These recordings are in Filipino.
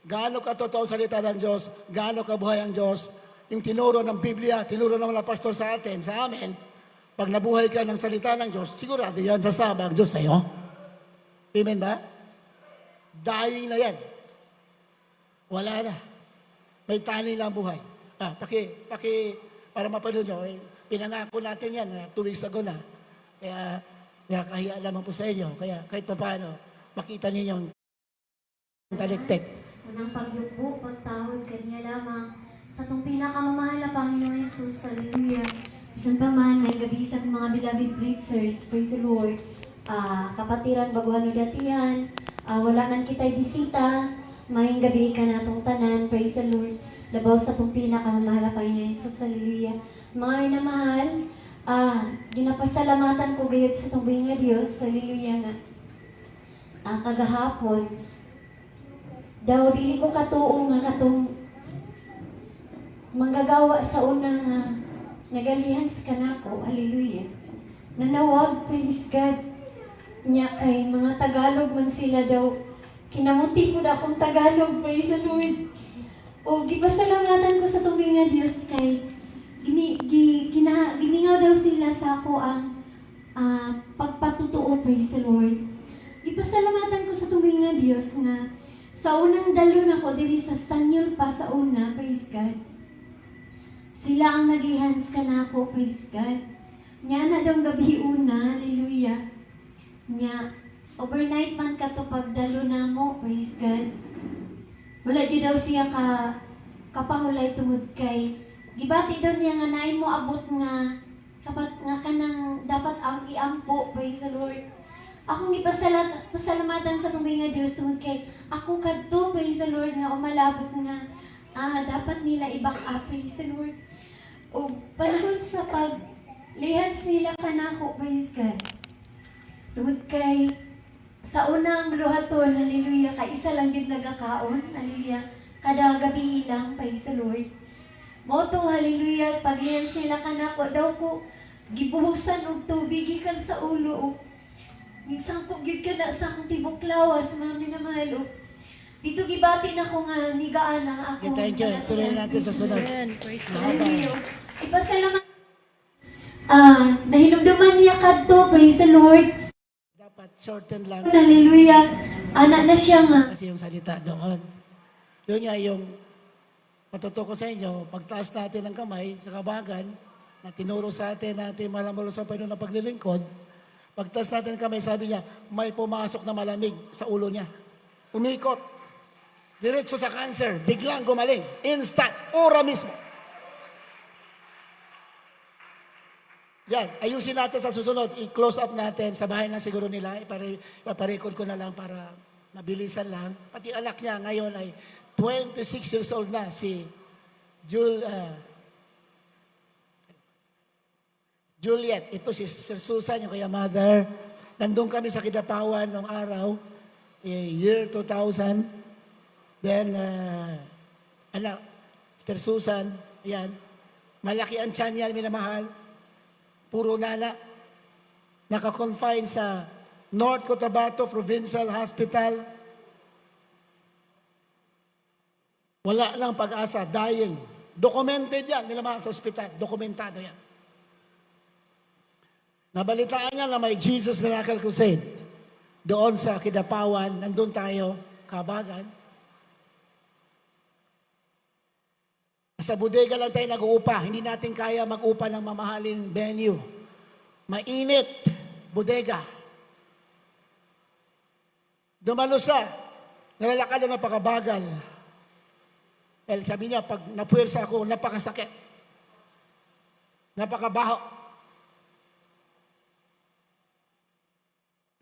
gaano katotoo salita ng Diyos, gaano kabuhay ang Diyos, yung tinuro ng Biblia, tinuro ng mga pastor sa atin, sa amin, pag nabuhay ka ng salita ng Diyos, sigurado yan, sasama ang Diyos sa'yo. Amen ba? Dying na yan. Wala na. May tani na ang buhay. Para mapanood nyo, pinangako natin yan 2 weeks ago na. Kaya nakakahiya lamang po sa inyo. Kaya kahit pa paano, makita ninyo yung taliktek. Unang paglupo, pagtawad, kanya lamang sa itong pinakamamahal na Panginoon Jesus. Hallelujah. Bisan pa man, may gabi sa mga beloved preachers, praise the Lord. Kapatiran, baguhan o datihan, wala man kita'y bisita, may gabi ka na itong tanan, praise the Lord. Labaw sa itong pinakamamahal na Panginoon Jesus. Hallelujah. Mga minamahal, ginapasalamatan ko gayot sa itong nga Diyos. Hallelujah na. Kagahapon, daw dili ko katuong nga katong manggagawa sa unang nagalihans ka na ko. Hallelujah. Nanawag, praise God. Nya kay mga Tagalog man sila daw. Kinamuti ko na akong Tagalog, praise the Lord. O gipasalamatan ko sa tubig nga Diyos kay gimingaw daw sila sa ako ang pagpatutuo, praise the Lord. Gipasalamatan ko sa tubig nga Diyos na sa unang dalon ako diri sa Stanyol pa sa una, praise God. Sila ang naglihans ka na ako, praise God. Nya na daw gabi una, hallelujah. Nya, overnight man ka to pagdalo na mo, praise God. Wala di daw siya kapahulay tungod kay gibati daw niya nga naay mo abot nga kapat nga kanang dapat ang iampo, praise the Lord. Akong pasalamatan sa tubig nga Diyos tungod kay ako kadto, praise the Lord, nga umalabot nga dapat nila i-back up, praise the Lord. O panahon sa paglihans nila kanako, praise God. Tungod kay sa unang luhaton, hallelujah, isa lang yun nagkakaon, hallelujah, kada gabi lang, praise the Lord. Moto, hallelujah, paglihans nila kanako, daw ko gibuhusan og tubig gikan sa ulo, gigsangkog gyud ka na sa akong tibok lawas, mga minamahal. Dito gibati na ko nga nigaan ang ako. Thank you. Tuloy natin sa sunod. Hallelujah. Ipasalamat. Nahinumduman niya kadto, praise the Lord. Dapat shorten lang. Hallelujah. Anak na siya nga. Kasi yung salita doon. Yun nga yung matutuko sa inyo, pagtaas natin ng kamay sa kabagan, na tinuro sa atin natin malamulo sa Panginoon na paglilingkod, pagtaas natin ng kamay, sabi niya, may pumasok na malamig sa ulo niya. Umikot. Diretso sa cancer. Biglang gumaling. Instant. Ora mismo. Yan. Ayusin natin sa susunod. I-close up natin. Sa bahay na siguro nila. Ipaparecord ko na lang para mabilisan lang. Pati anak niya ngayon ay 26 years old na. Si Juliet. Ito si Sir Susan, yung kaya mother. Nandun kami sa Kidapawan noong araw. Year 2000. Then, Sister Susan, yan. Malaki ang tiyan yan, minamahal. Puro nana. Naka-confine sa North Cotabato Provincial Hospital. Wala lang pag-asa, dying. Documented yan, minamahal sa hospital. Dokumentado yan. Nabalitaan niya na may Jesus Miracle Crusade. Doon sa Kidapawan, nandun tayo, Kabagan. Sa bodega lang tayo nag-uupa. Hindi natin kaya mag-upa ng mamahalin venue. Mainit, bodega. Dumalo siya. Nalalakad na napakabagal. Dahil sabi niya, pag napuwersa ako, napakasakit. Napakabaho.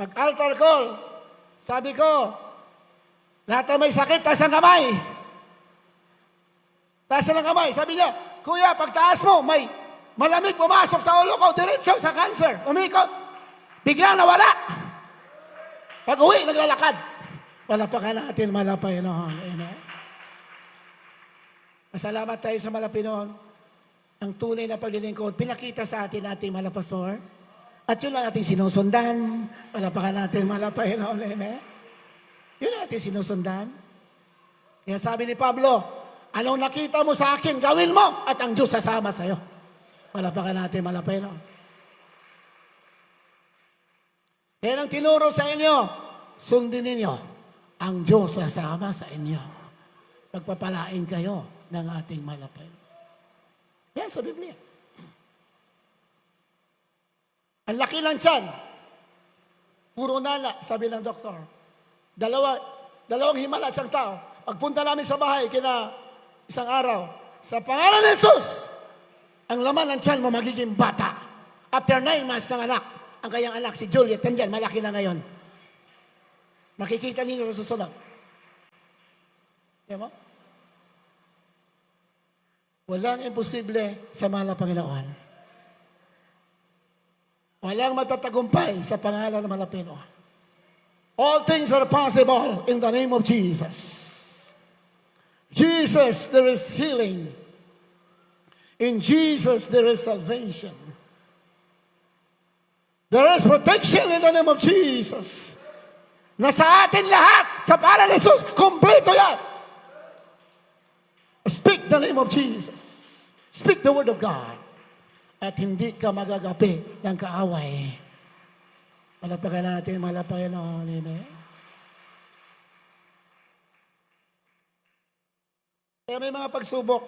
Pag altar call, sabi ko, lahat na may sakit, taas ang kamay. Taas ng kamay. Sabi niya, Kuya, pagtaas mo, may malamig pumasok sa ulo ko, diretso sa cancer. Umikot. Biglang nawala. Pag uwi, naglalakad. Palapakan natin, Malapinoon. Amen. Masalamat tayo sa Malapinoon. Ang tunay na paglilingkod, pinakita sa atin ating Malapastor. At yun lang ating sinusundan. Palapakan natin, Malapinoon. Amen. Yun natin sinusundan. Kaya sabi ni Pablo, anong nakita mo sa akin, gawin mo at ang Diyos sasama sa'yo. Malapakan natin, malapay no. Kaya ang tinuro sa inyo, sundin ninyo, ang Diyos sasama sa inyo. Pagpapalain kayo ng ating malapay. Yan sa Biblia. Ang laki ng tiyan. Puro nana, sabi ng doktor. Dalawang himala isang tao. Pagpunta namin sa bahay, isang araw, sa pangalan ni Jesus, ang laman ng tiyan mo magiging bata. After 9 months ng anak, ang kayang anak, si Juliet, nandyan, malaki na ngayon. Makikita ninyo sa susunod. Diba? Walang imposible sa mahal na Panginoon. Walang matatagumpay sa pangalan ng mahal na Panginoon. All things are possible in the name of Jesus. Jesus, there is healing. In Jesus, there is salvation. There is protection in the name of Jesus. Nasa atin lahat, sa pangalan ni Jesus, kompleto yan. Speak the name of Jesus. Speak the word of God. At hindi ka magagapi ng kaaway. Malapakan natin, malapakan natin. Amen. Kaya may mga pagsubok.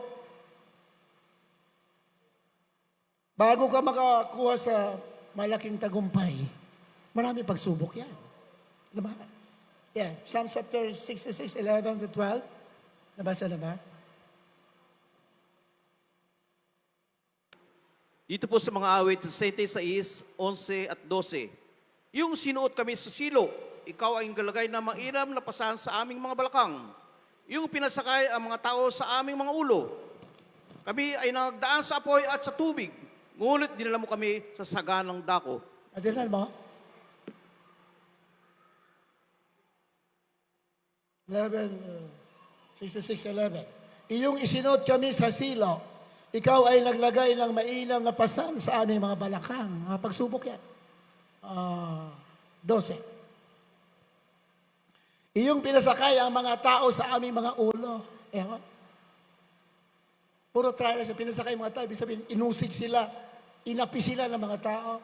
Bago ka makakuha sa malaking tagumpay, marami pagsubok yan. Diba? Yan, Psalm chapter 66, 11 to 12. Nabasa na ba? Dito po sa mga awit, 66, 11 at 12. Yung sinuot kami sa silo, ikaw ay galagay na mainam na pasahan sa aming mga balakang. Yung pinasakay ang mga tao sa aming mga ulo. Kami ay nagdaan sa apoy at sa tubig. Ngunit dinala mo kami sa saganang dako. Adilan mo? 66:11. Iyong isinod kami sa silo. Ikaw ay naglagay ng mainam na pasan sa aming mga balakang. Pagsubok yan. 12. Iyong pinasakay ang mga tao sa aming mga ulo. Puro trials ang pinasakay mga tao. Ibig sabihin, inusig sila. Inapi sila ng mga tao.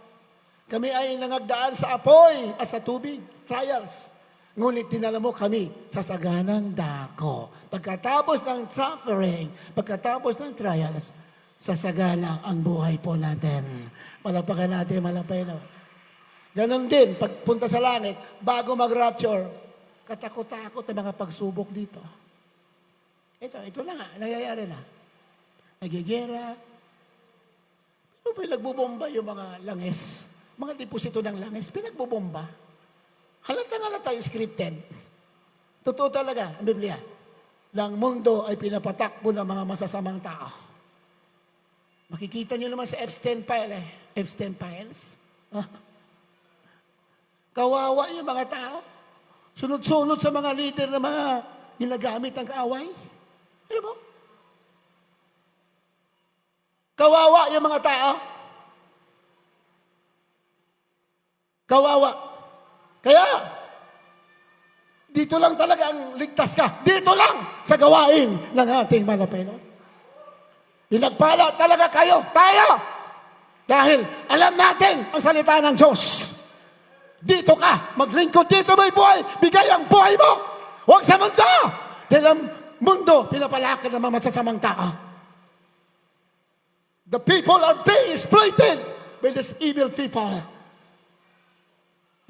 Kami ay nangagdaan sa apoy at sa tubig. Trials. Ngunit dinala mo kami sa saganang dako. Pagkatapos ng suffering, pagkatapos ng trials, sasagana ang buhay po natin. Malapakan natin, malapakan natin. Ganon din, pagpunta sa langit, bago mag-rapture, katakot-takot ang mga pagsubok dito. Ito na nga, nangyayari na. Nagigera. Ano ba yung nagbubomba yung mga langis? Mga deposito ng langis, pinagbubomba. Halata yung scripted. Totoo talaga, ang Biblia. Lang mundo ay pinapatakbo ng mga masasamang tao. Makikita niyo naman sa Epstein file Epstein files. Kawawa yung mga tao. Sunod-sunod sa mga leader na mga ginagamit ng kaaway. Ano mo? Kawawa yung mga tao. Kawawa. Kaya, dito lang talaga ang ligtas ka. Dito lang sa gawain ng ating malapeno. Pinagpala talaga kayo, tayo. Dahil alam natin ang salita ng Diyos. Dito ka, maglingkod dito may buhay. Bigay ang buhay mo. Huwag sa mundo. Dahil ang mundo, pinapalakad ng mga masasamang tao. The people are being exploited by these evil people.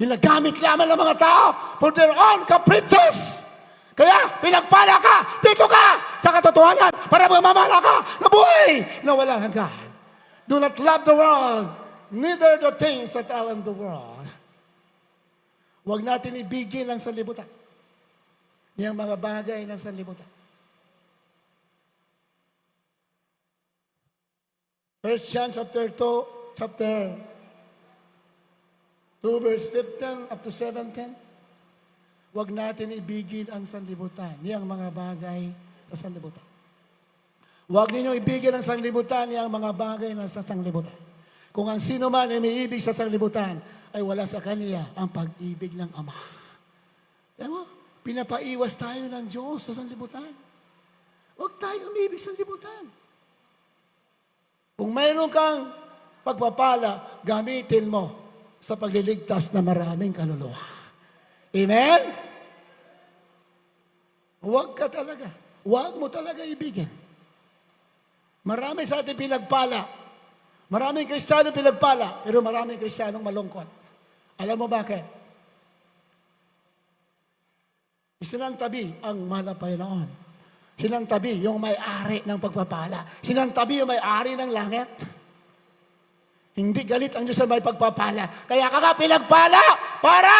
Ginagamit lamang ng mga tao for their own caprices. Kaya, pinagpala ka, dito ka, sa katotohanan, para mamamala ka na buhay na walang hanggan. Do not love the world, neither the things that are in the world. Huwag natin ibigin ang sanlibutan. Niyang mga bagay ng sanlibutan. 1 John chapter 2, verse 15 up to 17. Huwag natin ibigin ang sanlibutan. Niyang mga bagay sa sanlibutan. Huwag ninyo ibigin ang sanlibutan niyang mga bagay na sa sanlibutan. Kung ang sino man ay may ibig sa sanlibutan, ay wala sa kaniya ang pag-ibig ng Ama. Alam mo? Pinapaiwas tayo ng Diyos sa sanlibutan. Huwag tayo umibig sa sanlibutan. Kung mayroon kang pagpapala, gamitin mo sa pagliligtas na maraming kaluluwa. Amen? Huwag ka talaga. Huwag mo talaga ibigin. Marami sa ating pinagpala. Maraming Kristiyano pinagpala, pero maraming Kristiyanong malungkot. Alam mo bakit? Isinangtabi ang mahal na Panginoon. Sinangtabi yung may-ari ng pagpapala. Sinangtabi yung may-ari ng langit. Hindi galit ang Diyos sa may pagpapala. Kaya ka pinagpala para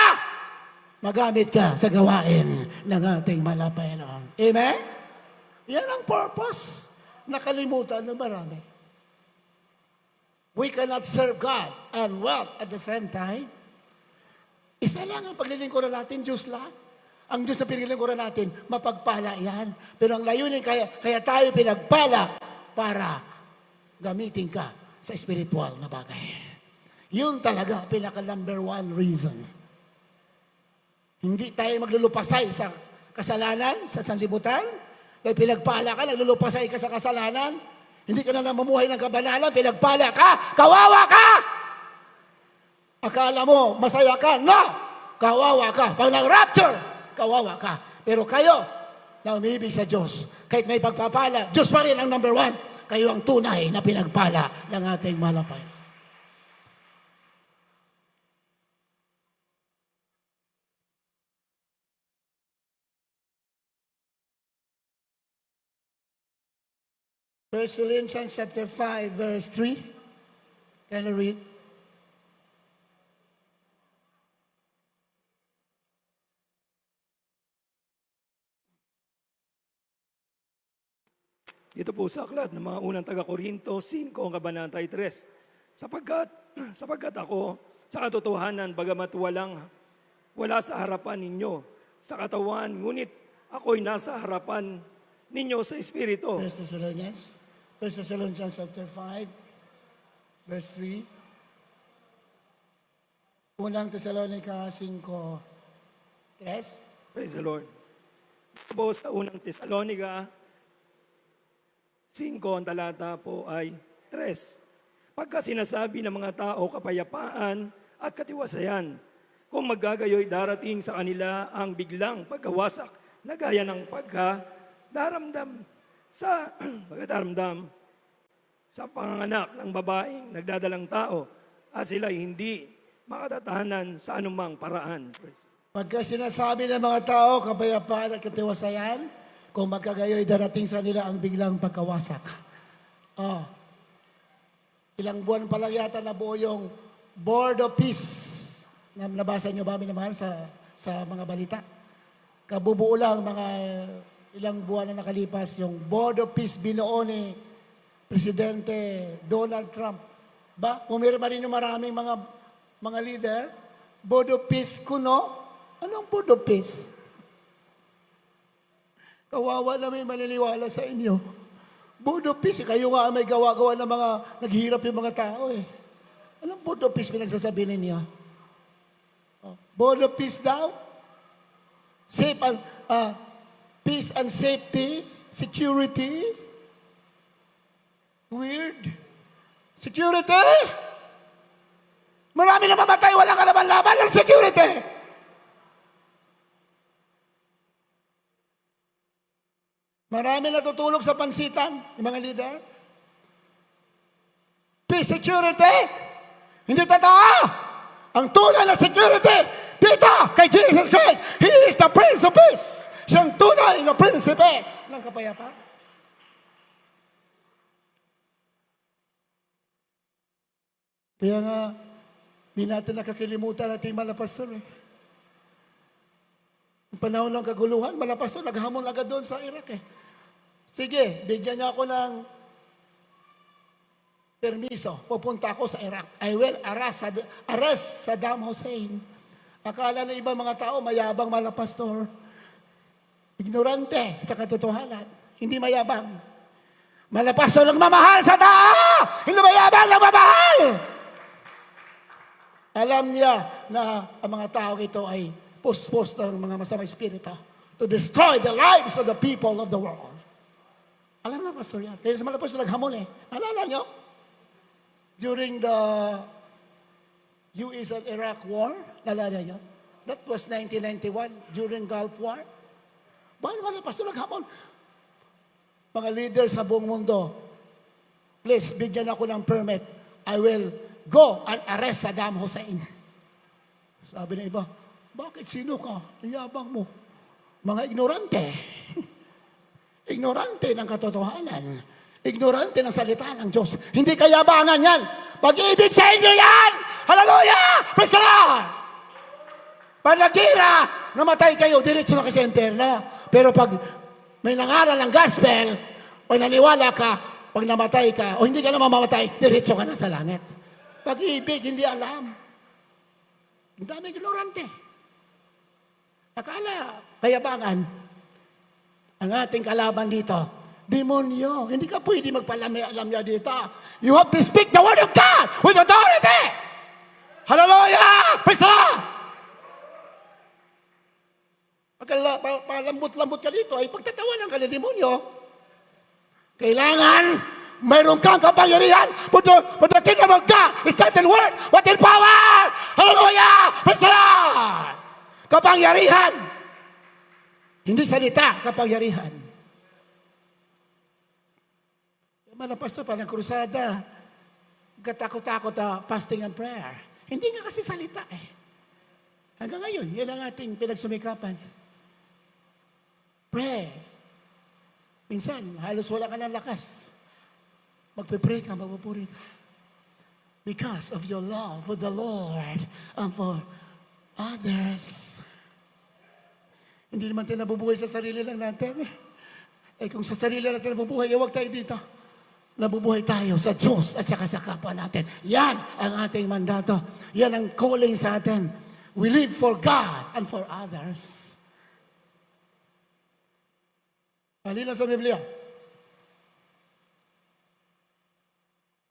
magamit ka sa gawain ng ating mahal na Panginoon. Amen? Yan ang purpose. Nakalimutan ng marami. We cannot serve God and wealth at the same time. Isa lang ang paglilingkuran natin, Diyos lang. Ang Diyos na pinilingkuran natin, mapagpala yan. Pero ang layunin, kaya tayo pinagpala para gamitin ka sa spiritual na bagay. Yun talaga, pinaka-number one reason. Hindi tayo maglulupasay sa kasalanan, sa sanlibutan. Dahil pinagpala ka, naglulupasay ka sa kasalanan. Hindi ka na namumuhay ng kabanalan, pinagpala ka, kawawa ka! Akala mo, masaya ka? No! Kawawa ka. Pag nag-rapture, kawawa ka. Pero kayo, na umibig sa Diyos, kahit may pagpapala, Diyos pa rin ang number one. Kayo ang tunay na pinagpala ng ating mahal na Panginoon. First Corinthians chapter 5, verse 3. Can you read? Dito po sa aklat ng mga unang taga-Korinto 5, ang kabanata 3. Sapagkat ako, sa katotohanan, bagamat wala sa harapan ninyo, sa katawan, ngunit ako'y nasa harapan ninyo sa Espiritu. First Thessalonians chapter 5, verse 3. Unang Tesalonica 5, 3. Praise the Lord. Dito po sa unang Tesalonica 5, ang talata po ay 3. Pagka sinasabi ng mga tao kapayapaan at katiwasayan, kung magagayoy darating sa kanila ang biglang pagkawasak na gaya ng pagkadaramdam sa panganganak ng babaeng nagdadalang tao at sila'y hindi makatatahanan sa anumang paraan. Pagka sinasabi ng mga tao, kapayapaan at katiwasayan, kung magkagayoy darating sa nila ang biglang pagkawasak. Ilang buwan pa lang yata nabuo yung Board of Peace. Nabasa niyo ba, minamahal, sa mga balita? Kabubuo lang, mga ilang buwan na nakalipas, yung Board of Peace binuo ni Presidente Donald Trump. Pumirma rin yung maraming mga leader. Board of Peace, kuno? Anong Board of Peace? Kawawa na may maniniwala sa inyo. Board of Peace, kayo nga may gawa-gawa ng mga naghihirap yung mga tao eh. Anong Board of Peace pinagsasabi ninyo? Board of Peace daw? Peace and safety, security. Weird. Security? Marami na mamatay, walang kalaban-laban ng security. Marami natutulog sa pansitan, yung mga leader. Peace, security? Hindi totoo! Ang tunay na security, dito, kay Jesus Christ, He is the Prince of Peace. Siyang tunay na prinsipe ng kapayapaan. Kaya nga, hindi natin nakakilimutan natin mga pastor eh. Ang panahon ng kaguluhan, mga pastor, naghamon agad doon sa Iraq eh. Sige, bigyan niya ako ng permiso. Pupunta ako sa Iraq. I will arrest Saddam Hussein. Akala na ibang mga tao, mayabang mga pastor. Ignorante sa katotohanan. Hindi mayabang. Mga pastor nagmamahal sa tao! Hindi mayabang, nagmamahal! Alam niya na ang mga tao ito ay post ng mga masamang espiritu. to destroy the lives of the people of the world. Alam na, Pastor, yan. Kaya sa mga Apostol naghamon eh. Alala nyo? During the US and Iraq War, alala nyo? That was 1991, during Gulf War. Bakit mga Apostol naghamon? Mga leaders sa buong mundo, please, bigyan ako ng permit. I will go and arrest Saddam Hussein. Sabi ng iba, bakit sino ka? Iyabang mo. Mga ignorante. Ignorante ng katotohanan. Ignorante ng salita ng Diyos. Hindi kayabangan yan. Pag-ibig sa inyo yan! Hallelujah! Praise the Lord! Pag nagira, namatay kayo, diretso na kasi impyerno. Pero pag may nangaral ng gospel, pag naniwala ka, pag namatay ka, o hindi ka na mamamatay, diretso ka na sa langit. Pag-ibig, hindi alam. Ang dami ignorante. Akala, kayabangan, ang ating kalaban dito, demonyo. Hindi ka pwede magpalamya-alam niya dito. You have to speak the word of God with authority. Hallelujah! Praise the Lord! Palambot-lambot ka dito, ay pagtatawanan ka ng demonyo. Kailangan mayroon kang kapangyarihan. But the kingdom of God is not in word, but in power. Hallelujah! Praise the Lord! Kapangyarihan. Hindi salita, kapangyarihan. Yung mga pastor, parang krusada, katakot-takot fasting and prayer. Hindi nga kasi salita eh. Hanggang ngayon, yan ang ating pinagsumikapan. Pray. Minsan, halos wala ka ng lakas. Magpipray ka, magpupuri ka. Because of your love for the Lord and for others. Hindi naman tayo nabubuhay sa sarili lang natin. Eh kung sa sarili natin nabubuhay, huwag tayo dito. Nabubuhay tayo sa Diyos at saka sa kapwa natin. Yan ang ating mandato. Yan ang calling sa atin. We live for God and for others. Halina sa Biblia.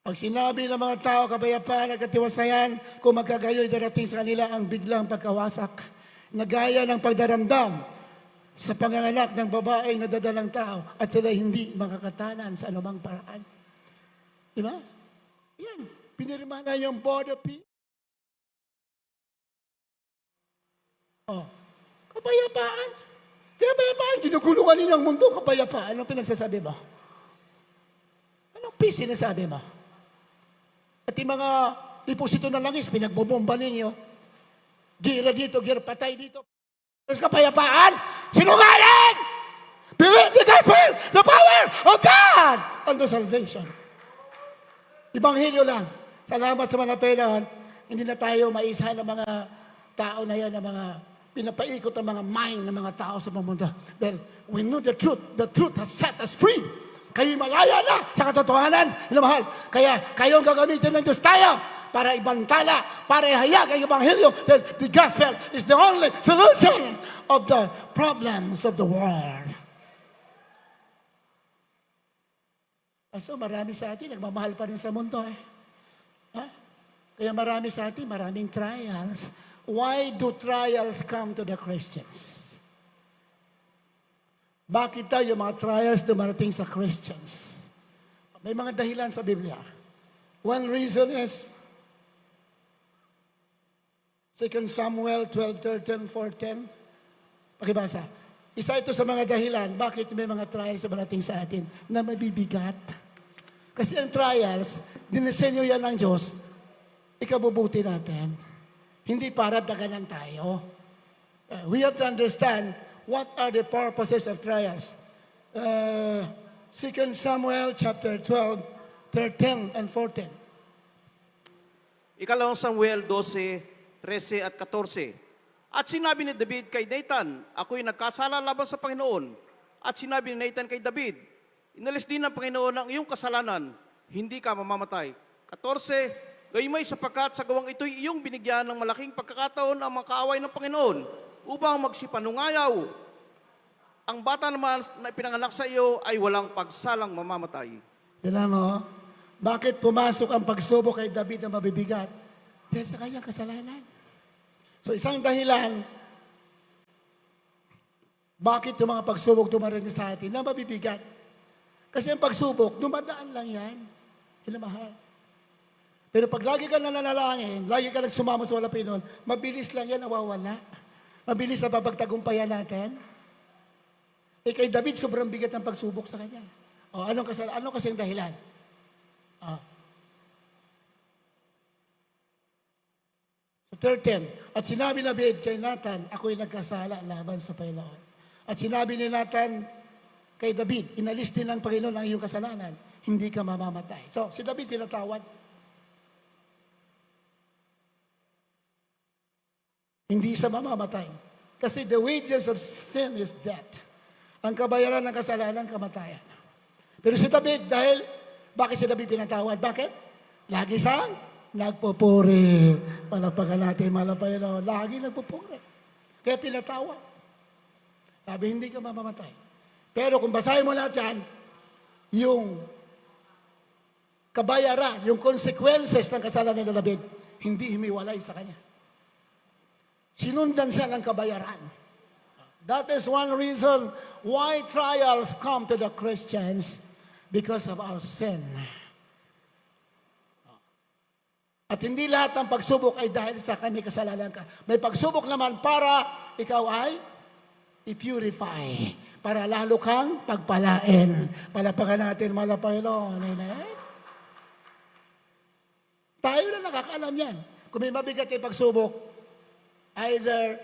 Pag sinabi ng mga tao, kapayapaan at katiwasayan, kung magkagayo'y darating sa kanila ang biglang pagkawasak, na gaya ng pagdaramdam sa panganganak ng babaeng nadadalang tao at sila hindi makakatanan sa anumang paraan. Diba? Yan. Pinirma na yung Board of Peace. Oh, kapayapaan. Kapayapaan. Ginugulungan ninyo ang mundo, kapayapaan. Anong pinagsasabi mo? Anong peace sinasabi mo? At yung mga deposito ng langis, pinagbobomba ninyo. Gira dito, gira patay dito. Tapos kapayapaan, sinungaling! Believe the gospel, the power of God unto salvation. Ibanghilyo lang. Salamat sa mga Panginoon. Hindi na tayo maisa ng mga tao na yan, ng mga pinapaikot ang mga mind ng mga tao sa mundo. Dahil we know the truth has set us free. Kayo'y malaya na sa katotohanan, minamahal. Kaya kayong gagamitin ng Diyos tayo para ibantala, para ihayag ang Ebanghelyo that the gospel is the only solution of the problems of the world. So marami sa atin, nagmamahal pa rin sa mundo eh. Ha? Kaya marami sa atin, maraming trials. Why do trials come to the Christians? Bakit tayo mga trials dumarating sa Christians? May mga dahilan sa Biblia. One reason is 2 Samuel 12:13, 14. Pakibasa. Isa ito sa mga dahilan bakit may mga trials dumarating sa atin na mabibigat. Kasi ang trials, dinisenyo yan ng Diyos, ikabubuti natin. Hindi para daganan tayo. We have to understand what are the purposes of trials. 2 Samuel chapter 12, 13 and 14. Ikalawang Samuel 12, 13 at 14. At sinabi ni David kay Nathan, ako'y nagkasala laban sa Panginoon. At sinabi ni Nathan kay David, inalis din ng Panginoon ang iyong kasalanan, hindi ka mamamatay. 14, gayumay sapagkat sa gawang ito'y iyong binigyan ng malaking pagkakataon ang mga kaaway ng Panginoon upang magsipanungayaw. Ang bata naman na pinanganak sa iyo ay walang pagsalang mamamatay. Alam mo, bakit pumasok ang pagsubok kay David na mabibigat? Dahil sa kanyang kasalanan. So isang dahilan, Bakit yung mga pagsubok dumarating sa atin na mabibigat? Kasi ang pagsubok, dumadaan lang yan. Mahal. Pero pag lagi ka nananalangin, lagi ka nagsumama sa wala Panginoon, mabilis lang yan nawawala. Mabilis na papagtagumpayan natin. Kay David, sobrang bigat ng pagsubok sa kanya. Anong kasi ang dahilan? Sa 13, at sinabi na David kay Nathan, ako'y nagkasala laban sa Panginoon. At sinabi ni Nathan kay David, inalis din ng Panginoon ang iyong kasalanan, hindi ka mamamatay. So, si David pinatawad. Hindi siya mamamatay. Kasi the wages of sin is death. Ang kabayaran ng kasalanan, kamatayan. Pero si David, bakit si David pinatawad? Bakit? Lagi siyang nagpupuri. Palapakan natin, Panginoon. Lagi nagpupuri. Kaya pinatawad. Sabi, hindi ka mamamatay. Pero kung basahin mo lahat yan, yung kabayaran, yung consequences ng kasalanan ni David, hindi himiwalay sa kanya. Sinundan siya ng kabayaran. That is one reason why trials come to the Christians because of our sin. At hindi lahat ng pagsubok ay dahil sa kami kasalanan ka. May pagsubok naman para ikaw ay i-purify. Para lalo kang pagpalain. Palapakan natin, Panginoon. Amen? Tayo na nakakaalam yan. Kung may mabigat ay pagsubok, either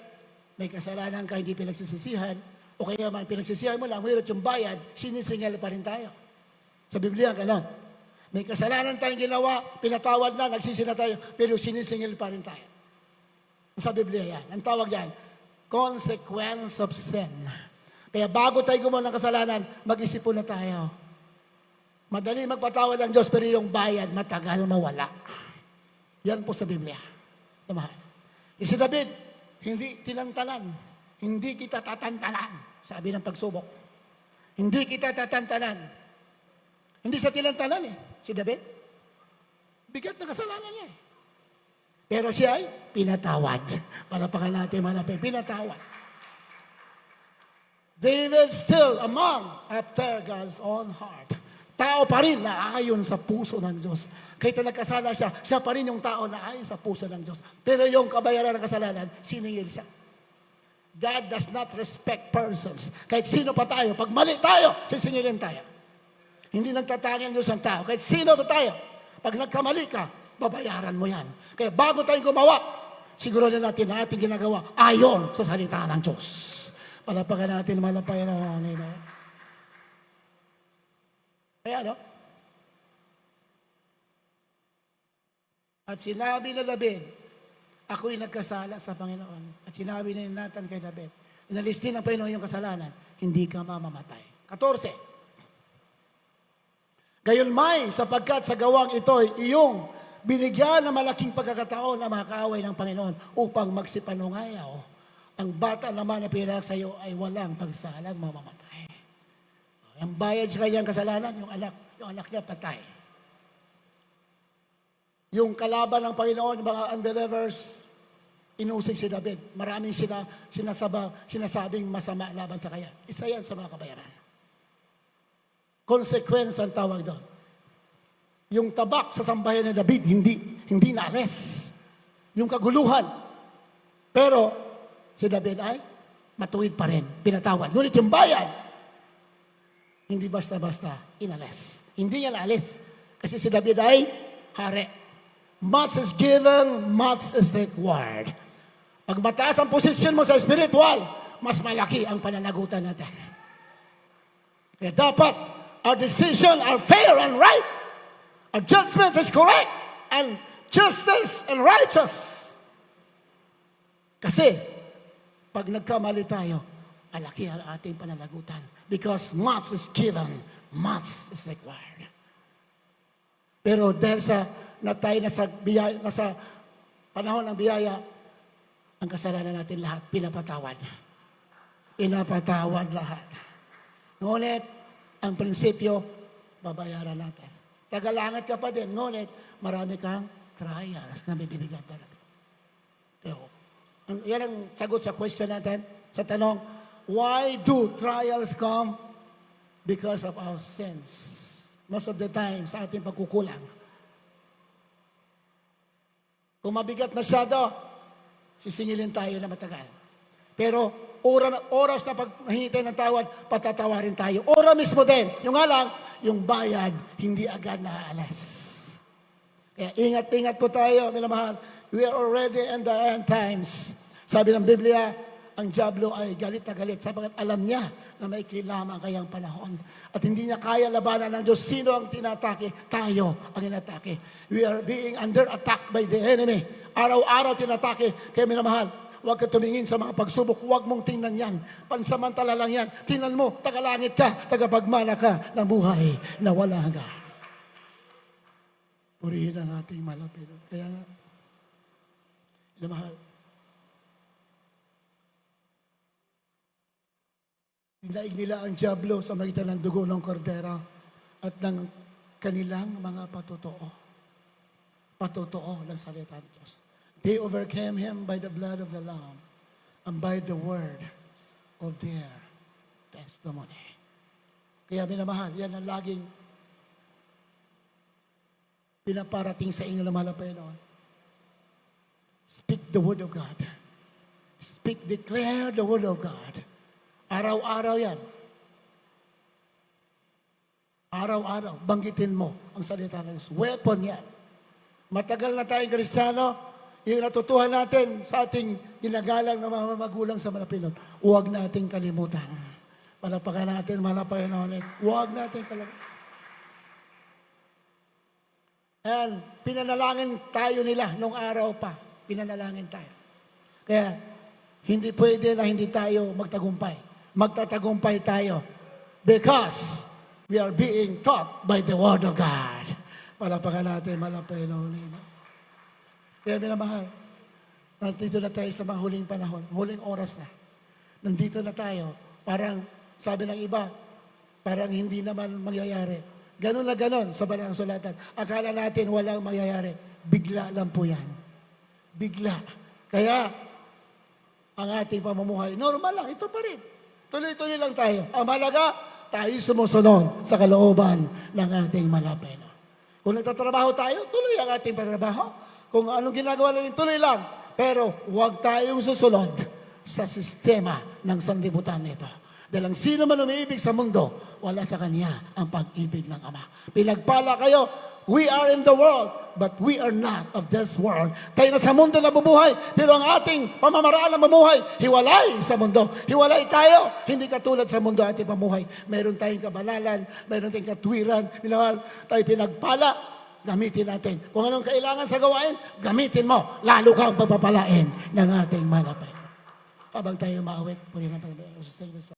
may kasalanan ka, hindi pinagsisisihan, o kaya man pinagsisihan mo lang, mayroon yung bayad, sinisingil pa rin tayo. Sa Biblia, gano'n. May kasalanan tayong ginawa, pinatawad na, nagsisi na tayo, pero sinisingil pa rin tayo. Sa Biblia yan. Ang tawag yan, consequence of sin. Kaya bago tayo gumawa ng kasalanan, mag-isipon na tayo. Madali magpatawad ang Diyos, pero yung bayad, matagal mawala. Yan po sa Biblia. Tumahal. Si David, hindi tinantanan. Hindi kita tatantanan. Sabi ng pagsubok. Hindi kita tatantanan. Hindi sa tinantanan si David. Bigat na kasalanan niya Pero siya ay pinatawad. Palapakan natin, pinatawad. David still among after God's own heart. Tao pa rin na ayon sa puso ng Diyos. Kahit na nagkasala siya, siya pa rin yung tao na ayon sa puso ng Diyos. Pero yung kabayaran ng kasalanan, siningil siya. God does not respect persons. Kahit sino pa tayo, pag mali tayo, sisingilin tayo. Hindi nagtatanging Diyos ang tao. Kahit sino pa tayo, pag nagkamali ka, babayaran mo yan. Kaya bago tayong gumawa, siguro na natin na ating ginagawa ayon sa salita ng Diyos. Palapakan natin, Panginoon. Amen. Kaya At sinabi na David, ako'y nagkasala sa Panginoon. At sinabi ni Nathan kay David, inalis din ng Panginoon yung kasalanan, hindi ka mamamatay. 14. Gayon may, sapagkat sa gawang ito'y iyong binigyan ng malaking pagkakataon na makaaway ng Panginoon upang magsipanungayaw. Ang bata naman na pinarak sa iyo ay walang pagsalang mamamatay. Ang bayad sa kanyang kasalanan, yung anak niya patay. Yung kalaban ng Panginoon, yung mga unbelievers, inusig si David. Maraming sinasabing masama laban sa kanya. Isa yan sa mga kabayaran. Consequence ang tawag doon. Yung tabak sa sambayan ni David, hindi naalis. Yung kaguluhan. Pero si David ay matuwid pa rin, pinatawad. Ngunit yung bayad, hindi basta-basta inalis. Hindi yan alis. Kasi si David ay hari. Much is given, much is required. Pag mataas ang posisyon mo sa spiritual, mas malaki ang pananagutan natin. Kaya dapat, our decision are fair and right. Our judgment is correct and justice and righteous. Kasi, pag nagkamali tayo, malaki ang ating pananagutan. Because much is given, much is required. Pero dahil nasa panahon ng biyaya, ang kasalanan natin lahat, pinapatawad. Pinapatawad lahat. Ngunit, ang prinsipyo, babayaran natin. Tagalangit ka pa din, ngunit, marami kang trials na bibigyan talaga. Yan ang sagot sa question natin, sa tanong, Why do trials come? Because of our sins. Most of the time, sa ating pagkukulang. Kung mabigat masyado, sisingilin tayo na matagal. Pero oras na paghihintay ng tawad, patatawarin tayo. Ora mismo din. Yung nga lang, yung bayad, hindi agad naaalas. Kaya ingat-ingat po tayo, minamahal. We are already in the end times. Sabi ng Biblia, ang diablo ay galit na galit sapagkat alam niya na maikli lamang kayang panahon. At hindi niya kaya labanan ng Diyos. Sino ang tinatake? Tayo ang inatake. We are being under attack by the enemy. Araw-araw tinatake. Kaya minamahal, huwag ka tumingin sa mga pagsubok. Huwag mong tingnan yan. Pansamantala lang yan. Tingnan mo, tagalangit ka, tagapagmana ka ng buhay na wala hanggan. Purihin ang ating malapit. Kaya nga, minamahal, dinaig nila ang diablo sa magitan ng dugo ng kordero at ng kanilang mga patotoo. Patotoo ng salita ng Diyos. They overcame him by the blood of the Lamb and by the word of their testimony. Kaya minamahal, yan ang laging pinaparating sa inyo na mahal na Panginoon. Speak the word of God. Declare the word of God. Araw-araw yan. Araw-araw, banggitin mo ang salita ng Diyos. Weapon yan. Matagal na tayong Kristiyano, yung natutuhan natin sa ating ginagalang na mga magulang sa Malapinon, huwag nating kalimutan. Palapakan natin, Malapinon. Huwag natin kalimutan. And pinanalangin tayo nila nung araw pa. Pinanalangin tayo. Kaya, hindi pwede na hindi tayo magtagumpay. Magtatagumpay tayo because we are being taught by the Word of God. Palapakan natin, Malapinon. Kaya minamahal, nandito na tayo sa mga huling panahon, huling oras na. Nandito na tayo, parang sabi ng iba, parang hindi naman mangyayari. Ganun na ganun sa Balang Sulatan. Akala natin walang mangyayari. Bigla lang po yan. Bigla. Kaya, ang ating pamumuhay, normal lang, ito pa rin. Tuloy-tuloy lang tayo. Ang mahalaga, tayo sumusunod sa kalooban ng ating Malapeno. Kung nagtatrabaho tayo, tuloy ang ating patrabaho. Kung anong ginagawa natin, tuloy lang. Pero huwag tayong susunod sa sistema ng sanlibutan nito. Dahil ang sino man umiibig sa mundo, wala sa kanya ang pag-ibig ng Ama. Pinagpala kayo, we are in the world, but we are not of this world. Tayo na sa mundo na bubuhay, pero ang ating pamamaraan ng mamuhay, hiwalay sa mundo. Hiwalay tayo, hindi katulad sa mundo ating pamuhay. Meron tayong kabalalan, meron tayong katwiran, minahal, tayo pinagpala, gamitin natin. Kung anong kailangan sa gawain, gamitin mo. Lalo kang papapalain ng ating malapit. Habang tayo maawit, puri ng Panginoon.